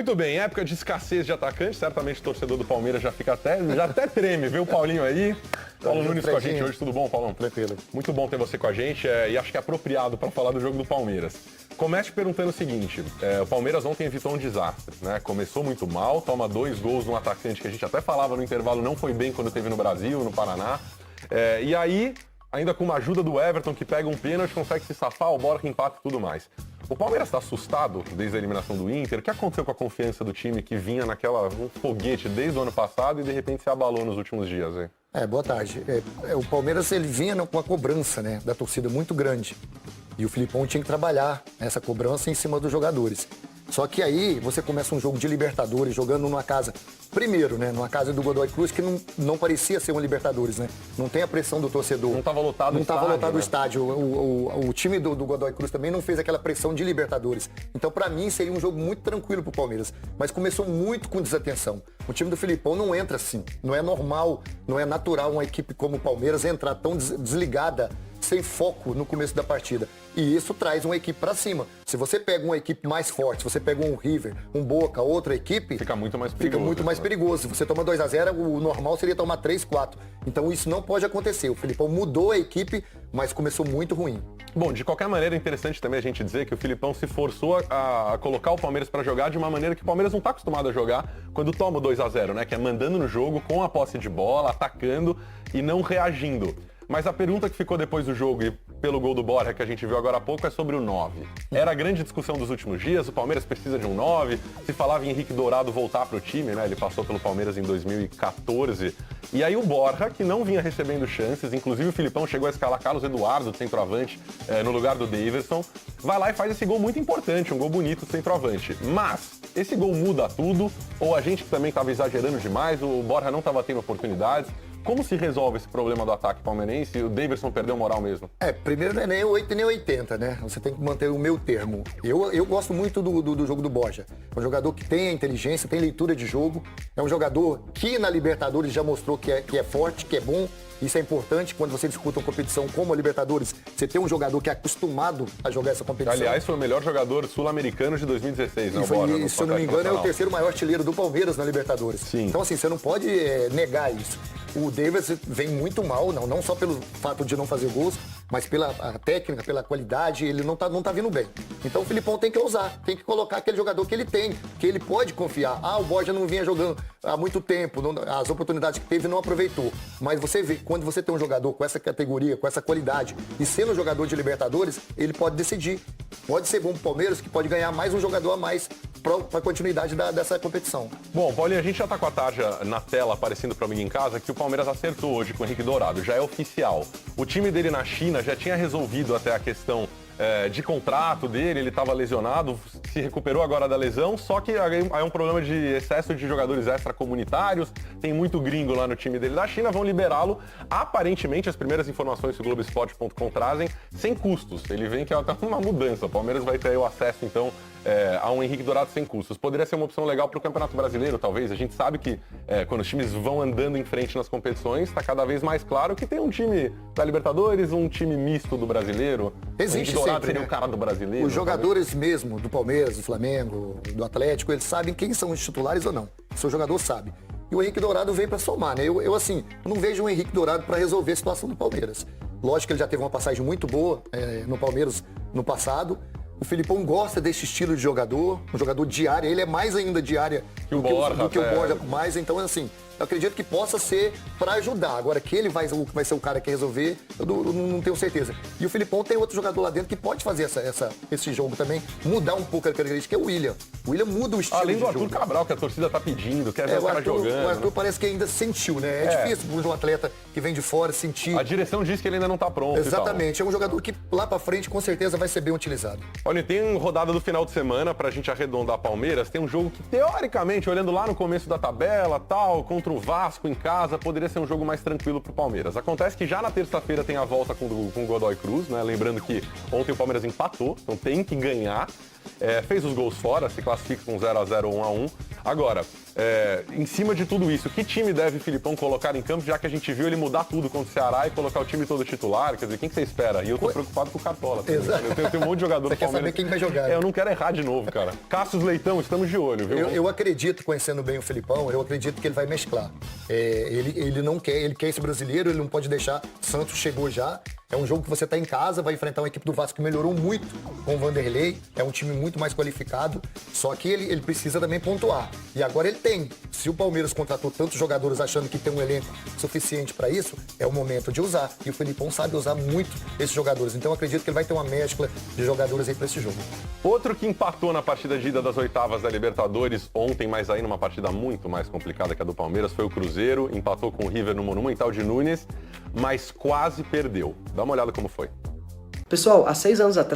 Muito bem, época de escassez de atacante, certamente o torcedor do Palmeiras já até treme, viu o Paulinho aí? Paulo Nunes com a gente hoje, tudo bom, Paulão? Tranquilo. Muito bom ter você com a gente e acho que é apropriado para falar do jogo do Palmeiras. Comece perguntando o seguinte, o Palmeiras ontem evitou um desastre, né? Começou muito mal, toma 2 gols de um atacante que a gente até falava no intervalo, não foi bem quando teve no Brasil, no Paraná. E aí, ainda com uma ajuda do Everton, que pega um pênalti, consegue se safar, o Borja empata e tudo mais. O Palmeiras está assustado desde a eliminação do Inter? O que aconteceu com a confiança do time que vinha um foguete desde o ano passado e de repente se abalou nos últimos dias, hein? Boa tarde. O Palmeiras ele vinha com uma cobrança, né, da torcida muito grande. E o Filipão tinha que trabalhar essa cobrança em cima dos jogadores. Só que aí você começa um jogo de Libertadores jogando numa casa, primeiro, né, numa casa do Godoy Cruz que não parecia ser uma Libertadores, né? Não tem a pressão do torcedor. Não estava lotado o estádio. Não estava lotado o estádio. O time do Godoy Cruz também não fez aquela pressão de Libertadores. Então, para mim, seria um jogo muito tranquilo pro Palmeiras. Mas começou muito com desatenção. O time do Filipão não entra assim. Não é normal, não é natural uma equipe como o Palmeiras entrar tão desligada, sem foco no começo da partida. E isso traz uma equipe para cima. Se você pega uma equipe mais forte, se você pega um River, um Boca, outra equipe... Fica muito mais perigoso. Fica muito mais perigoso. Se você toma 2-0, o normal seria tomar 3-4. Então isso não pode acontecer. O Filipão mudou a equipe, mas começou muito ruim. Bom, de qualquer maneira, é interessante também a gente dizer que o Filipão se forçou a colocar o Palmeiras para jogar de uma maneira que o Palmeiras não está acostumado a jogar quando toma o 2-0, né? Que é mandando no jogo, com a posse de bola, atacando e não reagindo. Mas a pergunta que ficou depois do jogo e pelo gol do Borja que a gente viu agora há pouco é sobre o 9. Era a grande discussão dos últimos dias, o Palmeiras precisa de um 9, se falava em Henrique Dourado voltar para o time, né? Ele passou pelo Palmeiras em 2014. E aí o Borja, que não vinha recebendo chances, inclusive o Filipão chegou a escalar Carlos Eduardo, de centroavante, no lugar do Daverson, vai lá e faz esse gol muito importante, um gol bonito de centroavante. Mas esse gol muda tudo, ou a gente que também estava exagerando demais, o Borja não estava tendo oportunidades. Como se resolve esse problema do ataque palmeirense e o Daverson perdeu moral mesmo? Primeiro não é nem 8 nem 80, né? Você tem que manter o meu termo. Eu gosto muito do jogo do Borja. É um jogador que tem a inteligência, tem leitura de jogo. É um jogador que na Libertadores já mostrou que é forte, que é bom. Isso é importante quando você disputa uma competição como a Libertadores. Você tem um jogador que é acostumado a jogar essa competição. Aliás, foi o melhor jogador sul-americano de 2016, né, Borja? Se eu não me engano, é o terceiro maior artilheiro do Palmeiras na Libertadores. Sim. Então, assim, você não pode negar isso. O Davis vem muito mal, não só pelo fato de não fazer gols, mas pela técnica, pela qualidade, ele não tá vindo bem. Então o Filipão tem que ousar, tem que colocar aquele jogador que ele tem, que ele pode confiar. O Borja não vinha jogando há muito tempo, as oportunidades que teve não aproveitou. Mas você vê, quando você tem um jogador com essa categoria, com essa qualidade, e sendo um jogador de Libertadores, ele pode decidir. Pode ser bom pro Palmeiras, que pode ganhar mais um jogador a mais para a continuidade dessa competição. Bom, Paulinho, a gente já tá com a tarja na tela aparecendo para mim em casa que o Palmeiras acertou hoje com o Henrique Dourado, já é oficial. O time dele na China já tinha resolvido até a questão de contrato dele, ele estava lesionado, se recuperou agora da lesão, só que aí é um problema de excesso de jogadores extracomunitários, tem muito gringo lá no time dele da China, vão liberá-lo, aparentemente, as primeiras informações que o Globoesporte.com trazem, sem custos. Ele vem que é até uma mudança, o Palmeiras vai ter o acesso, então, a um Henrique Dourado sem custos. Poderia ser uma opção legal para o Campeonato Brasileiro, talvez. A gente sabe que quando os times vão andando em frente nas competições, está cada vez mais claro que tem um time da Libertadores, um time misto do Brasileiro. Existe o Henrique Dourado sempre, seria né? o cara do Brasileiro. Os jogadores mesmo, do Palmeiras, do Flamengo, do Atlético, eles sabem quem são os titulares ou não. O seu jogador sabe. E o Henrique Dourado vem para somar, né? Eu não vejo o Henrique Dourado para resolver a situação do Palmeiras. Lógico que ele já teve uma passagem muito boa no Palmeiras no passado. O Filipão gosta desse estilo de jogador, um jogador de área, ele é mais ainda de área do que o Borja mais, então assim, eu acredito que possa ser para ajudar. Agora que ele vai ser o cara que resolver, eu não tenho certeza. E o Filipão tem outro jogador lá dentro que pode fazer esse jogo também, mudar um pouco a característica, que é o William. O William muda o estilo além do de jogo. Arthur Cabral, que a torcida tá pedindo, quer ver os caras jogando. O Arthur parece que ainda sentiu, né? É difícil para um atleta que vem de fora sentir. A direção diz que ele ainda não tá pronto. Exatamente, é um jogador que lá para frente com certeza vai ser bem utilizado. Olha, tem rodada do final de semana pra gente arredondar Palmeiras, tem um jogo que teoricamente, olhando lá no começo da tabela, tal, contra o Vasco em casa, poderia ser um jogo mais tranquilo pro Palmeiras. Acontece que já na terça-feira tem a volta com o Godoy Cruz, né? Lembrando que ontem o Palmeiras empatou, então tem que ganhar. Fez os gols fora, se classifica com 0-0 ou 1-1. Agora, em cima de tudo isso, que time deve o Filipão colocar em campo, já que a gente viu ele mudar tudo contra o Ceará e colocar o time todo titular? Quer dizer, quem que você espera? E eu tô preocupado com o Cartola. Exato. Eu tenho um monte de jogador Você do quer Palmeiras. saber quem vai jogar. Eu não quero errar de novo, cara. Cassius Leitão, estamos de olho, viu? Eu acredito, conhecendo bem o Filipão, eu acredito que ele vai mesclar. Ele não quer, ele quer esse brasileiro, ele não pode deixar. Santos chegou já. É um jogo que você está em casa, vai enfrentar uma equipe do Vasco que melhorou muito com o Vanderlei. É um time muito mais qualificado, só que ele precisa também pontuar. E agora ele tem. Se o Palmeiras contratou tantos jogadores achando que tem um elenco suficiente para isso, é o momento de usar. E o Filipão sabe usar muito esses jogadores. Então eu acredito que ele vai ter uma mescla de jogadores aí para esse jogo. Outro que empatou na partida de ida das oitavas da Libertadores ontem, mas aí numa partida muito mais complicada que a do Palmeiras, foi o Cruzeiro. Empatou com o River no Monumental de Núñez, mas quase perdeu. Dá uma olhada como foi. Pessoal, há 6 anos atrás,